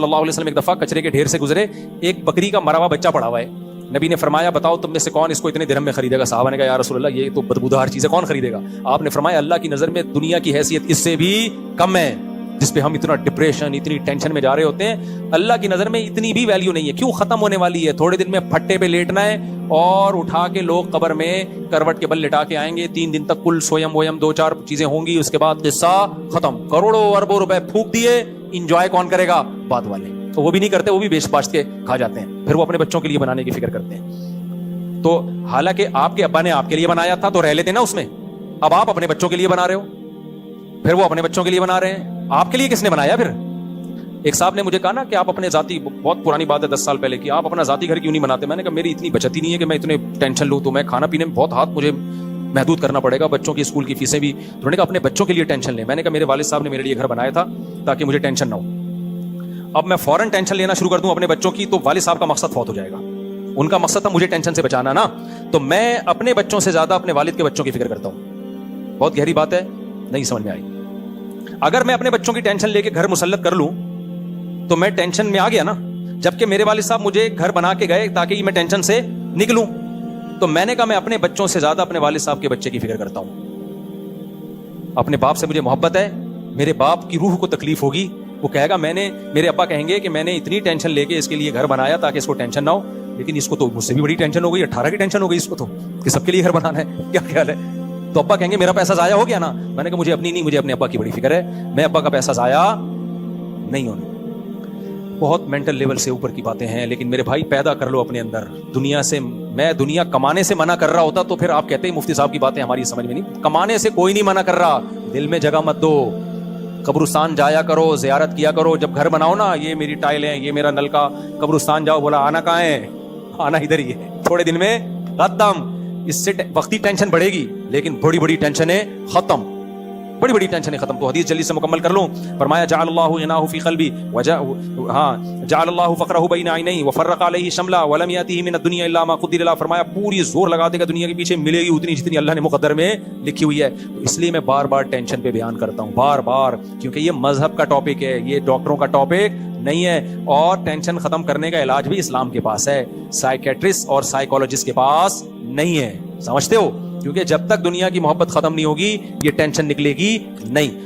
صلی اللہ علیہ وسلم ایک دفعہ کچرے کے ڈھیر سے گزرے, ایک بکری کا مرا ہوا بچہ پڑا ہوا ہے. نبی نے فرمایا بتاؤ تم میں سے کون اس کو اتنے درہم میں خریدے گا؟ صحابہ نے کہا یا رسول اللہ یہ تو بدبودار چیز ہے, کون خریدے گا؟ آپ نے فرمایا اللہ کی نظر میں دنیا کی حیثیت اس سے بھی کم ہے, جس پہ ہم اتنا ڈپریشن اتنی ٹینشن میں جا رہے ہوتے ہیں, اللہ کی نظر میں اتنی بھی ویلیو نہیں ہے. کیوں؟ ختم ہونے والی ہے, تھوڑے دن میں پھٹے پہ لیٹنا ہے اور اٹھا کے لوگ قبر میں کروٹ کے بل لٹا کے آئیں گے. 3 دن تک کل سویم وویم 2-4 چیزیں ہوں گی, اس کے بعد قصہ ختم. کروڑوں اربوں روپے پھونک دیے, انجوائے کون کرے گا؟ بعد والے. تو وہ بھی نہیں کرتے, وہ بھی بیچ باشت کے کھا جاتے ہیں, پھر وہ اپنے بچوں کے لیے بنانے کی فکر کرتے ہیں. تو حالانکہ آپ کے ابا نے آپ کے لیے بنایا تھا تو رہ لیتے نا اس میں. اب آپ اپنے بچوں کے لیے بنا رہے ہو, پھر وہ اپنے بچوں کے لیے بنا رہے ہیں. آپ کے لیے کس نے بنایا پھر؟ ایک صاحب نے مجھے کہا نا کہ آپ اپنے ذاتی, بہت پرانی بات ہے 10 سال پہلے کی, آپ اپنا ذاتی گھر کیوں نہیں بناتے؟ میں نے کہا میری اتنی بچت ہی نہیں ہے کہ میں اتنے ٹینشن لوں, تو میں کھانا پینے میں بہت ہاتھ مجھے محدود کرنا پڑے گا, بچوں کی اسکول کی فیسیں بھی. تو انہوں نے کہا اپنے بچوں کے لیے ٹینشن لیں. میں نے کہا میرے والد صاحب نے میرے لیے گھر بنایا تھا تاکہ مجھے ٹینشن نہ ہو. اب میں فوراً ٹینشن لینا شروع کر دوں اپنے بچوں کی تو والد صاحب کا مقصد فوت ہو جائے گا. ان کا مقصد تھا مجھے ٹینشن سے بچانا نا, تو میں اپنے بچوں سے زیادہ اپنے والد کے بچوں کی فکر کرتا ہوں. بہت گہری بات ہے, نہیں سمجھ میں آئی. اگر میں اپنے بچوں کی ٹینشن لے کے گھر مسلط کر لوں تو میں ٹینشن میں آ گیا نا, جبکہ میرے والد صاحب مجھے گھر بنا کے گئے تاکہ میں ٹینشن سے نکلوں. تو میں نے کہا میں اپنے بچوں سے زیادہ اپنے والد صاحب کے بچے کی فکر کرتا ہوں. اپنے باپ سے مجھے محبت ہے, میرے باپ کی روح کو تکلیف ہوگی, وہ کہے گا میرے ابا کہیں گے کہ میں نے اتنی ٹینشن لے کے اس کے لیے گھر بنایا تاکہ اس کو ٹینشن نہ ہو, لیکن اس کو تو مجھ سے بھی بڑی ٹینشن ہو گئی, 18 کی ٹینشن ہو گئی اس کو تو, کہ سب کے لیے گھر بنانا ہے. کیا خیال ہے؟ تو ابا کہیں گے میرا پیسہ ضائع ہو گیا نا. میں نے کہا مجھے اپنی نہیں, مجھے اپنے ابا کی بڑی فکر ہے, میں ابا کا پیسہ ضائع نہیں ہونا. بہت مینٹل لیول سے اوپر کی باتیں ہیں, لیکن میرے بھائی پیدا کر لو اپنے اندر دنیا سے. میں دنیا کمانے سے منع کر رہا ہوتا تو پھر آپ کہتے ہیں مفتی صاحب کی باتیں ہماری سمجھ میں نہیں. کمانے سے کوئی نہیں منع کر رہا, دل میں جگہ مت دو, قبرستان جایا کرو, زیارت کیا کرو. جب گھر بناؤ نا, یہ میری ٹائل ہے, یہ میرا نل کا, قبرستان جاؤ, بولا آنا کہاں ہے؟ آنا ادھر ہی ہے, تھوڑے دن میں ختم. اس سے وقتی ٹینشن بڑھے گی لیکن بڑی بڑی ٹینشنیں ختم, بڑی بڑی ٹینشنیں ختم. تو حدیث جلدی سے مکمل کر لوں. فرمایا جعل اللہ غناہ فی قلبی جعل اللہ فقرہ بین عینیہ وفرق علیہ شملہ ولم یاتہ من الدنیا الا ما قدر له. فرمایا پوری زور لگا دے گا دنیا کے پیچھے, ملے گی اتنی جتنی اللہ نے مقدر میں لکھی ہوئی ہے. تو اس لیے میں بار بار ٹینشن پہ بیان کرتا ہوں, بار بار, کیونکہ یہ مذہب کا ٹاپک ہے, یہ ڈاکٹروں کا ٹاپک نہیں ہے. اور ٹینشن ختم کرنے کا علاج بھی اسلام کے پاس ہے, سائیکیٹرسٹ اور سائیکولوجسٹ کے پاس نہیں ہے. سمجھتے ہو؟ کیونکہ جب تک دنیا کی محبت ختم نہیں ہوگی یہ ٹینشن نکلے گی نہیں.